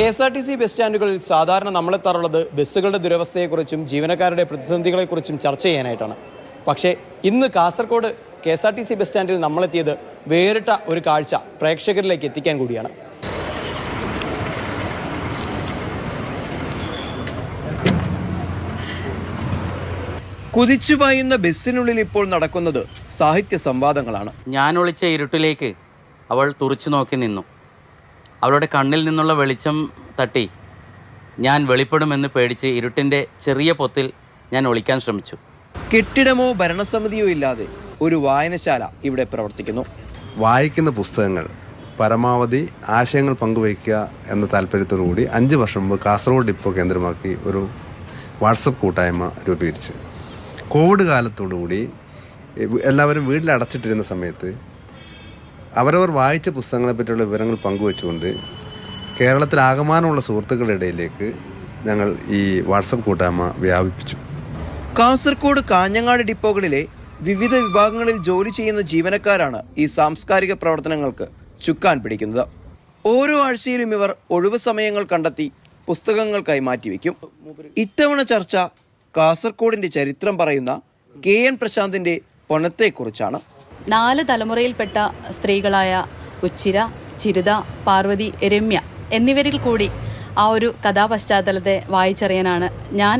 KSRTC bus സ്റ്റാൻഡുകളിൽ സാധാരണ നമ്മളെത്താറുള്ളത് ബസ്സുകളുടെ ദുരവസ്ഥയെക്കുറിച്ചും ജീവനക്കാരുടെ പ്രതിസന്ധികളെക്കുറിച്ചും ചർച്ച ചെയ്യാനായിട്ടാണ്. പക്ഷേ ഇന്ന് കാസർഗോഡ് KSRTC ബസ് സ്റ്റാൻഡിൽ നമ്മളെത്തിയത് വേറിട്ട ഒരു കാഴ്ച പ്രേക്ഷകരിലേക്ക് എത്തിക്കാൻ കൂടിയാണ്. കുതിച്ചു പായുന്ന ബസ്സിനുള്ളിൽ ഇപ്പോൾ നടക്കുന്നത് സാഹിത്യ സംവാദങ്ങളാണ്. ഞാൻ ഒളിച്ച ഇരുട്ടിലേക്ക് അവൾ തുറച്ചു നോക്കി നിന്നു. അവളുടെ കണ്ണിൽ നിന്നുള്ള വെളിച്ചം തട്ടി ഞാൻ വെളിപ്പെടുമെന്ന് പേടിച്ച് ഇരുട്ടിൻ്റെ ചെറിയ പൊത്തിൽ ഞാൻ ഒളിക്കാൻ ശ്രമിച്ചു. കെട്ടിടമോ ഭരണസമിതിയോ ഇല്ലാതെ ഒരു വായനശാല ഇവിടെ പ്രവർത്തിക്കുന്നു. വായിക്കുന്ന പുസ്തകങ്ങൾ പരമാവധി ആശയങ്ങൾ പങ്കുവയ്ക്കുക എന്ന താല്പര്യത്തോടുകൂടി 5 വർഷം മുമ്പ് കാസർഗോഡ് ഡിപ്പോ കേന്ദ്രമാക്കി ഒരു വാട്സപ്പ് കൂട്ടായ്മ രൂപീകരിച്ചു. കോവിഡ് കാലത്തോടുകൂടി എല്ലാവരും വീട്ടിലടച്ചിട്ടിരുന്ന സമയത്ത് അവരവർ വായിച്ച പുസ്തകങ്ങളെ പറ്റിയുള്ള വിവരങ്ങൾ പങ്കുവെച്ചുകൊണ്ട് കേരളത്തിലാകമാനമുള്ള സുഹൃത്തുക്കളുടെ ഇടയിലേക്ക് ഞങ്ങൾ ഈ വാട്സപ്പ് കൂട്ടായ്മ വ്യാപിപ്പിച്ചു. കാസർഗോഡ് കാഞ്ഞങ്ങാട് ഡിപ്പോകളിലെ വിവിധ വിഭാഗങ്ങളിൽ ജോലി ചെയ്യുന്ന ജീവനക്കാരാണ് ഈ സാംസ്കാരിക പ്രവർത്തനങ്ങൾക്ക് ചുക്കാൻ പിടിക്കുന്നത്. ഓരോ ആഴ്ചയിലും ഇവർ ഒഴിവ് സമയങ്ങൾ കണ്ടെത്തി പുസ്തകങ്ങൾക്കായി മാറ്റിവെക്കും. ഇത്തവണ ചർച്ച കാസർഗോഡിന്റെ ചരിത്രം പറയുന്ന KN പ്രശാന്തിന്റെ പൊണത്തെക്കുറിച്ചാണ്. 4 തലമുറയിൽപ്പെട്ട സ്ത്രീകളായ ഉച്ചിര, ചിരിത, പാർവതി, രമ്യ എന്നിവരിൽ കൂടി ആ ഒരു കഥാപശ്ചാത്തലത്തെ വായിച്ചറിയാനാണ് ഞാൻ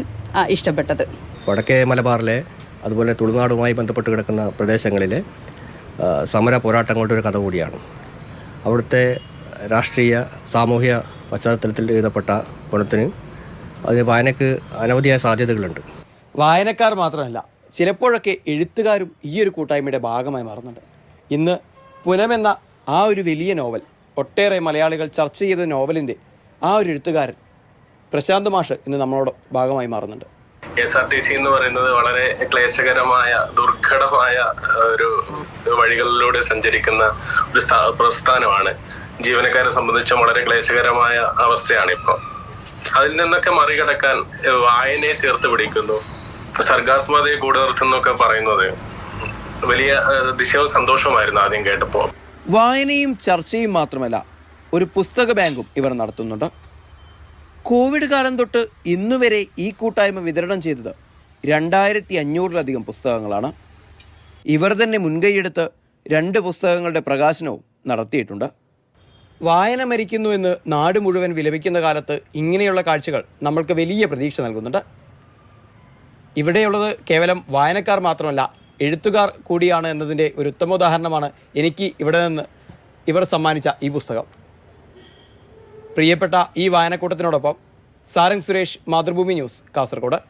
ഇഷ്ടപ്പെട്ടത്. വടക്കേ മലബാറിലെ അതുപോലെ തുളുനാടുമായി ബന്ധപ്പെട്ട് കിടക്കുന്ന പ്രദേശങ്ങളിലെ സമര പോരാട്ടങ്ങളുടെ ഒരു കഥ കൂടിയാണ്. അവിടുത്തെ രാഷ്ട്രീയ സാമൂഹ്യ പശ്ചാത്തലത്തിൽ എഴുതപ്പെട്ട പൊണത്തിന് അതിന് വായനയ്ക്ക് അനവധിയായ സാധ്യതകളുണ്ട്. വായനക്കാർ മാത്രമല്ല, ചിലപ്പോഴൊക്കെ എഴുത്തുകാരും ഈ ഒരു കൂട്ടായ്മയുടെ ഭാഗമായി മാറുന്നുണ്ട്. ഇന്ന് പുനമെന്ന ആ ഒരു വലിയ നോവൽ, ഒട്ടേറെ മലയാളികൾ ചർച്ച ചെയ്ത നോവലിൻ്റെ ആ ഒരു എഴുത്തുകാരൻ പ്രശാന്ത് മാഷ് ഇന്ന് നമ്മളോട് ഭാഗമായി മാറുന്നുണ്ട്. KSRTC എന്ന് പറയുന്നത് വളരെ ക്ലേശകരമായ ദുർഘടമായ ഒരു വഴികളിലൂടെ സഞ്ചരിക്കുന്ന ഒരു പ്രസ്ഥാനമാണ്. ജീവനക്കാരെ സംബന്ധിച്ചും വളരെ ക്ലേശകരമായ അവസ്ഥയാണ് ഇപ്പോൾ. അതിൽ നിന്നൊക്കെ മറികടക്കാൻ വായനയെ ചേർത്ത് പിടിക്കുന്നു, സർഗാത്മകതയെ കൂടെ നിർത്തുന്നൊക്കെ പറയുന്നത് വലിയ അതിശയവും സന്തോഷമായിരുന്നു ആദ്യം കേട്ടപ്പോൾ. വായനയും ചർച്ചയും മാത്രമല്ല, ഒരു പുസ്തക ബാങ്കും ഇവർ നടത്തുന്നുണ്ട്. കോവിഡ് കാലം തൊട്ട് ഇന്നുവരെ ഈ കൂട്ടായ്മ വിതരണം ചെയ്തത് 2500-ലധികം പുസ്തകങ്ങളാണ്. ഇവർ തന്നെ മുൻകൈയെടുത്ത് 2 പുസ്തകങ്ങളുടെ പ്രകാശനവും നടത്തിയിട്ടുണ്ട്. വായന മരിക്കുന്നു എന്ന് നാട് മുഴുവൻ വിലപിക്കുന്ന കാലത്ത് ഇങ്ങനെയുള്ള കാഴ്ചകൾ നമ്മൾക്ക് വലിയ പ്രതീക്ഷ നൽകുന്നുണ്ട്. ഇവിടെയുള്ളത് കേവലം വായനക്കാർ മാത്രമല്ല, എഴുത്തുകാർ കൂടിയാണ് എന്നതിൻ്റെ ഒരു ഉത്തമോദാഹരണമാണ് എനിക്ക് ഇവിടെ നിന്ന് ഇവർ സമ്മാനിച്ച ഈ പുസ്തകം. പ്രിയപ്പെട്ട ഈ വായനക്കൂട്ടത്തിനോടൊപ്പം സാരംഗ് സുരേഷ്, മാതൃഭൂമി ന്യൂസ്, കാസർഗോഡ്.